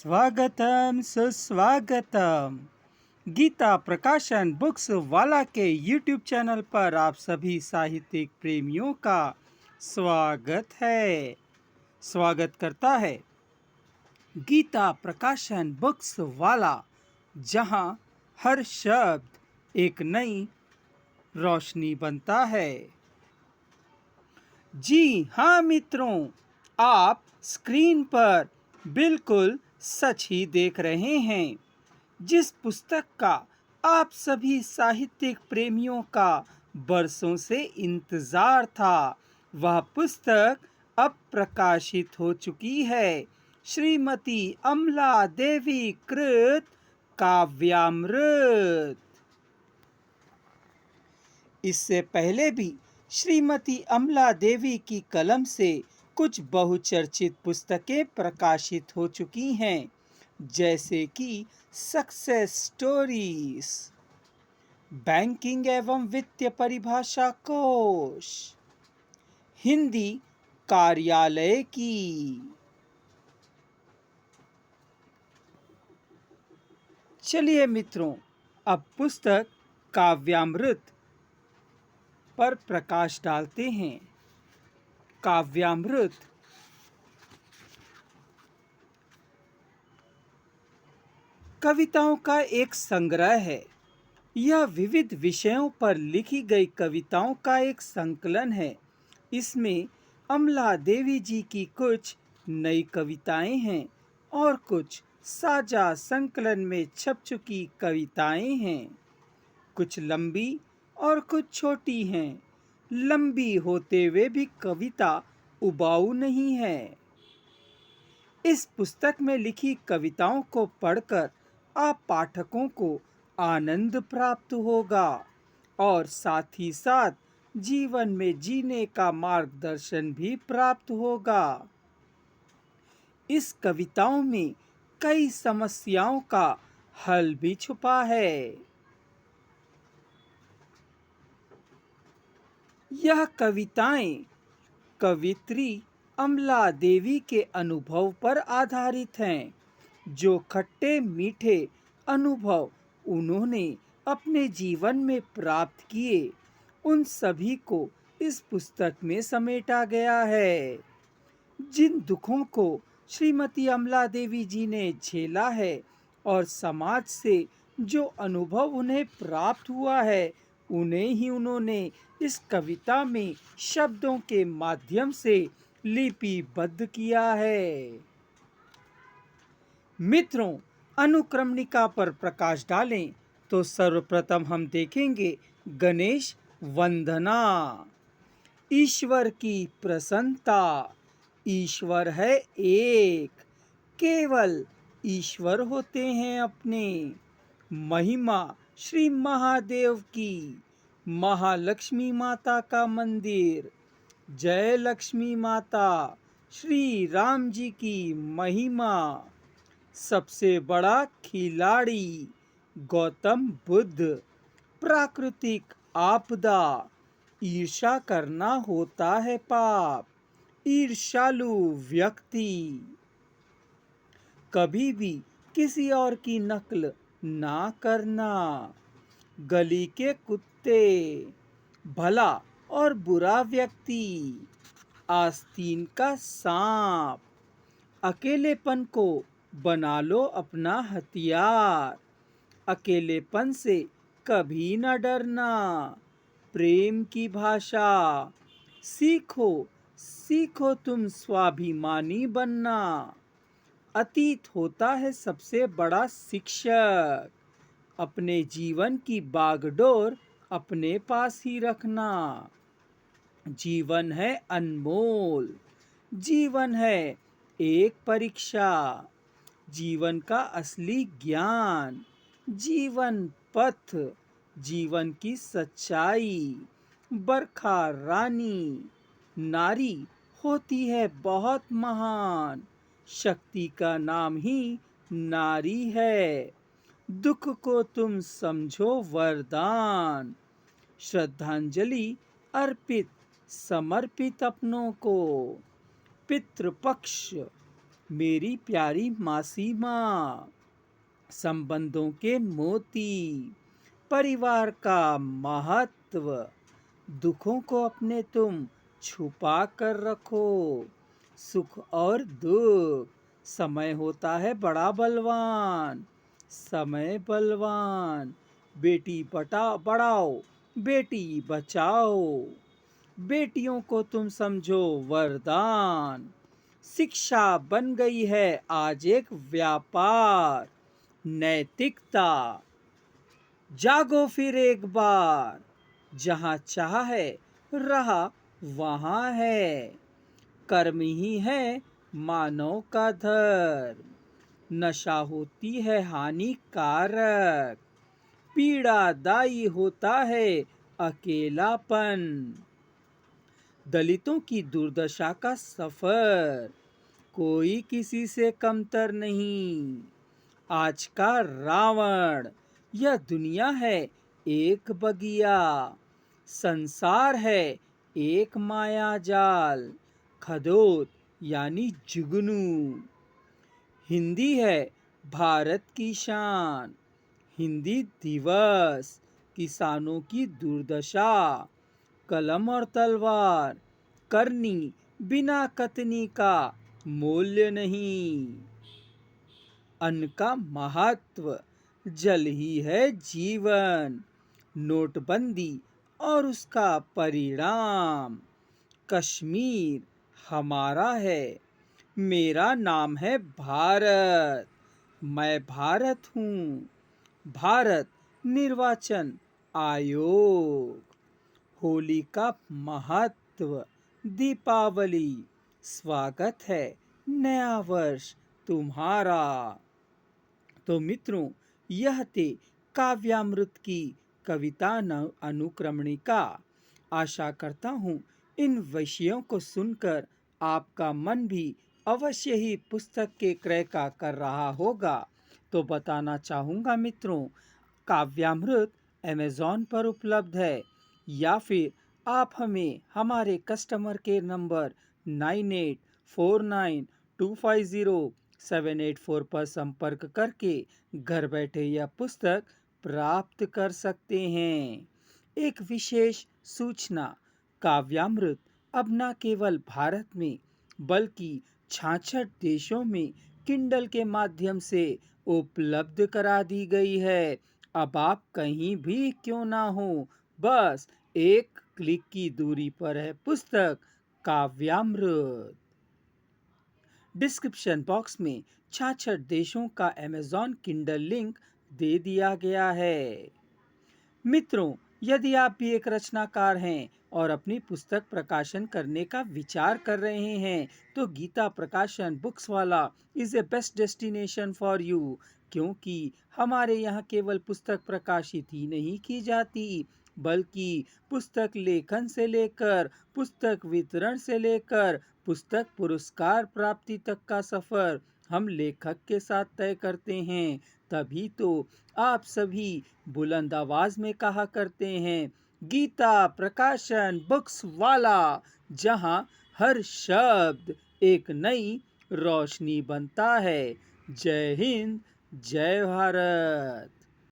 स्वागतम सुस्वागतम। गीता प्रकाशन बुक्स वाला के यूट्यूब चैनल पर आप सभी साहित्यिक प्रेमियों का स्वागत है। स्वागत करता है गीता प्रकाशन बुक्स वाला, जहां हर शब्द एक नई रोशनी बनता है। जी हाँ मित्रों, आप स्क्रीन पर बिल्कुल सच ही देख रहे हैं। जिस पुस्तक का आप सभी साहित्यिक प्रेमियों का बरसों से इंतजार था, वह पुस्तक अब प्रकाशित हो चुकी है। श्रीमती अमला देवी कृत काव्यामृत। इससे पहले भी श्रीमती अमला देवी की कलम से कुछ बहुचर्चित पुस्तकें प्रकाशित हो चुकी हैं, जैसे कि सक्सेस स्टोरीज, बैंकिंग एवं वित्तीय परिभाषा कोश, हिंदी कार्यालय की। चलिए मित्रों, अब पुस्तक काव्यामृत पर प्रकाश डालते हैं। काव्यामृत कविताओं का एक संग्रह है। यह विविध विषयों पर लिखी गई कविताओं का एक संकलन है। इसमें अमला देवी जी की कुछ नई कविताएं हैं और कुछ साझा संकलन में छप चुकी कविताएं हैं। कुछ लंबी और कुछ छोटी हैं। लंबी होते हुए भी कविता उबाऊ नहीं है। इस पुस्तक में लिखी कविताओं को पढ़कर आप पाठकों को आनंद प्राप्त होगा और साथ ही साथ जीवन में जीने का मार्गदर्शन भी प्राप्त होगा। इस कविताओं में कई समस्याओं का हल भी छुपा है। यह कविताएं कवित्री अमला देवी के अनुभव पर आधारित हैं। जो खट्टे मीठे अनुभव उन्होंने अपने जीवन में प्राप्त किए, उन सभी को इस पुस्तक में समेटा गया है। जिन दुखों को श्रीमती अमला देवी जी ने झेला है और समाज से जो अनुभव उन्हें प्राप्त हुआ है, उन्हें ही उन्होंने इस कविता में शब्दों के माध्यम से लिपिबद्ध किया है। मित्रों, अनुक्रमणिका पर प्रकाश डालें तो सर्वप्रथम हम देखेंगे गणेश वंदना। ईश्वर की प्रसन्नता। ईश्वर है एक, केवल ईश्वर होते हैं अपने। महिमा श्री महादेव की। महालक्ष्मी माता का मंदिर। जय लक्ष्मी माता। श्री राम जी की महिमा। सबसे बड़ा खिलाड़ी गौतम बुद्ध। प्राकृतिक आपदा। ईर्ष्या करना होता है पाप। ईर्ष्यालु व्यक्ति। कभी भी किसी और की नकल ना करना। गली के कुत्ते। भला और बुरा व्यक्ति। आस्तीन का सांप। अकेलेपन को बना लो अपना हथियार। अकेलेपन से कभी न डरना। प्रेम की भाषा। सीखो सीखो तुम स्वाभिमानी बनना। अतीत होता है सबसे बड़ा शिक्षक। अपने जीवन की बागडोर अपने पास ही रखना। जीवन है अनमोल। जीवन है एक परीक्षा। जीवन का असली ज्ञान। जीवन पथ। जीवन की सच्चाई। बरखा रानी। नारी होती है बहुत महान। शक्ति का नाम ही नारी है। दुख को तुम समझो वरदान। श्रद्धांजलि अर्पित समर्पित अपनों को। पितृपक्ष। मेरी प्यारी मासी माँ, संबंधों के मोती, परिवार का महत्व, दुखों को अपने तुम छुपा कर रखो, सुख और दुख, समय होता है बड़ा बलवान, समय बलवान, बेटी बढ़ाओ, बेटी बचाओ, बेटियों को तुम समझो वरदान, शिक्षा बन गई है आज एक व्यापार, नैतिकता, जागो फिर एक बार, जहाँ चाह है रहा वहाँ है, कर्म ही है मानव का धर्म, नशा होती है हानिकारक, पीड़ादायी होता है अकेलापन, दलितों की दुर्दशा का सफर, कोई किसी से कमतर नहीं, आज का रावण, यह दुनिया है एक बगिया, संसार है एक माया जाल, खदोत यानी जुगनू, हिंदी है भारत की शान, हिंदी दिवस, किसानों की दुर्दशा, कलम और तलवार, करनी बिना कतनी का मूल्य नहीं, अन्न का महत्व, जल ही है जीवन, नोटबंदी और उसका परिणाम, कश्मीर हमारा है, मेरा नाम है भारत, मैं भारत हूँ, भारत निर्वाचन आयोग, होली का महत्व, दीपावली, स्वागत है नया वर्ष तुम्हारा। तो मित्रों, यह थे काव्यामृत की कविता अनुक्रमणिका। आशा करता हूँ इन विषयों को सुनकर आपका मन भी अवश्य ही पुस्तक के क्रय का कर रहा होगा। तो बताना चाहूँगा मित्रों, काव्यामृत अमेज़ॉन पर उपलब्ध है, या फिर आप हमें हमारे कस्टमर केयर नंबर 9849250784 पर संपर्क करके घर बैठे यह पुस्तक प्राप्त कर सकते हैं। एक विशेष सूचना, काव्यामृत अब न केवल भारत में बल्कि 66 देशों में किंडल के माध्यम से उपलब्ध करा दी गई है। अब आप कहीं भी क्यों ना हो, बस एक क्लिक की दूरी पर है पुस्तक काव्यामृत। डिस्क्रिप्शन बॉक्स में 66 देशों का अमेज़ॉन किंडल लिंक दे दिया गया है। मित्रों, यदि आप भी एक रचनाकार हैं और अपनी पुस्तक प्रकाशन करने का विचार कर रहे हैं, तो गीता प्रकाशन बुक्स वाला is a best destination for you, क्योंकि हमारे यहाँ केवल पुस्तक प्रकाशित ही नहीं की जाती, बल्कि पुस्तक लेखन से लेकर पुस्तक वितरण से लेकर पुस्तक पुरस्कार प्राप्ति तक का सफर हम लेखक के साथ तय करते हैं। तभी तो आप सभी बुलंद आवाज में कहा करते हैं, गीता प्रकाशन बुक्स वाला, जहां हर शब्द एक नई रोशनी बनता है। जय हिंद, जय भारत।